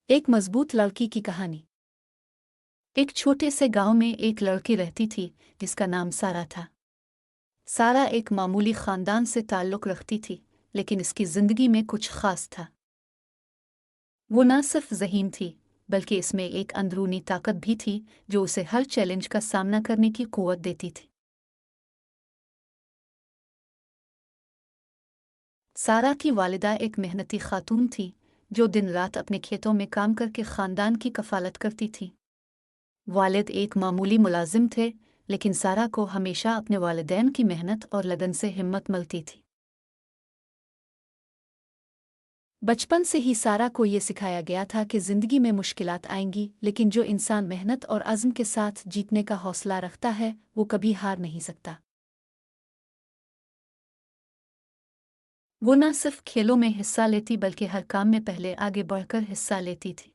एक मजबूत लड़की की कहानी। एक छोटे से गांव में एक लड़की रहती थी जिसका नाम सारा था। सारा एक मामूली खानदान से ताल्लुक़ रखती थी, लेकिन इसकी ज़िंदगी में कुछ ख़ास था। वो न सिर्फ ज़हीन थी, बल्कि इसमें एक अंदरूनी ताकत भी थी जो उसे हर चैलेंज का सामना करने की क़ुव्वत देती थी। सारा की वालिदा एक मेहनती खातून थी जो दिन रात अपने खेतों में काम करके ख़ानदान की कफ़ालत करती थी। वालिद एक मामूली मुलाजिम थे, लेकिन सारा को हमेशा अपने वालिदैन की मेहनत और लगन से हिम्मत मिलती थी। बचपन से ही सारा को ये सिखाया गया था कि ज़िंदगी में मुश्किलात आएंगी, लेकिन जो इंसान मेहनत और अज़्म के साथ जीतने का हौसला रखता है वो कभी हार नहीं सकता। वो न सिर्फ खेलों में हिस्सा लेती बल्कि हर काम में पहले आगे बढ़कर हिस्सा लेती थी।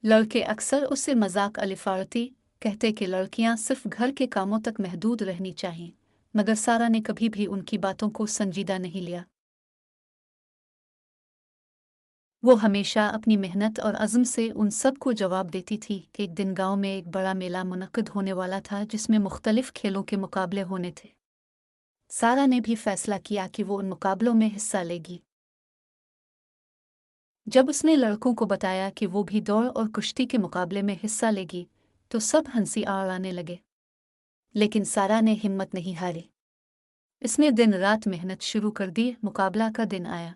लड़के अक्सर उससे मजाक अलिफारती कहते कि लड़कियां सिर्फ घर के कामों तक महदूद रहनी चाहिए, मगर सारा ने कभी भी उनकी बातों को संजीदा नहीं लिया। वो हमेशा अपनी मेहनत और अज़्म से उन सब को जवाब देती थी कि एक दिन गांव में एक बड़ा मेला मुनक्किद होने वाला था जिसमें मुख्तलिफ खेलों के मुकाबले होने थे। सारा ने भी फैसला किया कि वो उन मुकाबलों में हिस्सा लेगी। जब उसने लड़कों को बताया कि वो भी दौड़ और कुश्ती के मुकाबले में हिस्सा लेगी, तो सब हंसी आने लगे। लेकिन सारा ने हिम्मत नहीं हारी। इसने दिन रात मेहनत शुरू कर दी। मुकाबला का दिन आया।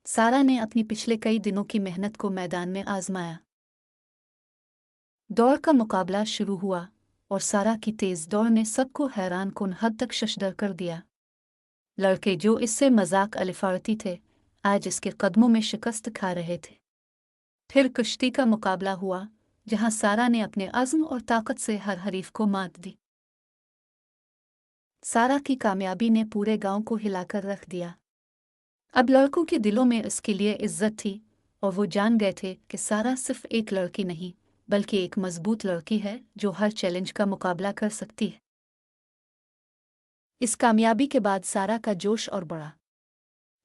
सारा ने अपनी पिछले कई दिनों की मेहनत को मैदान में आजमाया। दौड़ का मुकाबला शुरू हुआ और सारा की तेज दौड़ ने सबको हैरान कुन हद तक शशदर कर दिया। लड़के जो इससे मजाक अलिफारती थे, आज इसके कदमों में शिकस्त खा रहे थे। फिर कुश्ती का मुकाबला हुआ, जहां सारा ने अपने अज़्म और ताकत से हर हरीफ को मात दी। सारा की कामयाबी ने पूरे गांव को हिलाकर रख दिया। अब लड़कों के दिलों में इसके लिए इज्जत थी और वो जान गए थे कि सारा सिर्फ एक लड़की नहीं, बल्कि एक मजबूत लड़की है जो हर चैलेंज का मुकाबला कर सकती है। इस कामयाबी के बाद सारा का जोश और बढ़ा।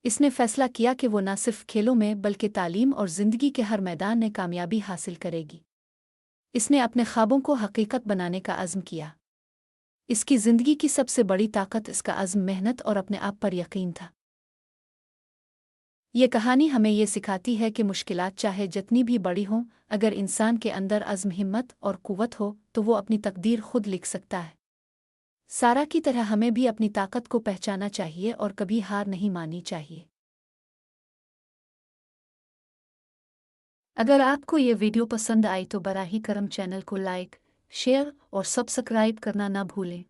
इसने फैसला किया कि वो न सिर्फ खेलों में बल्कि तालीम और ज़िंदगी के हर मैदान में कामयाबी हासिल करेगी। इसने अपने ख्वाबों को हकीकत बनाने का अज़्म किया। इसकी ज़िंदगी की सबसे बड़ी ताकत इसका अज़्म, मेहनत और अपने आप पर यकीन था। ये कहानी हमें ये सिखाती है कि मुश्किलात चाहे जितनी भी बड़ी हों, अगर इंसान के अंदर अज़्म, हिम्मत और क़ुव्वत हो तो वो अपनी तकदीर खुद लिख सकता है। सारा की तरह हमें भी अपनी ताकत को पहचाना चाहिए और कभी हार नहीं माननी चाहिए। अगर आपको ये वीडियो पसंद आई तो बराह करम चैनल को लाइक, शेयर और सब्सक्राइब करना न भूलें।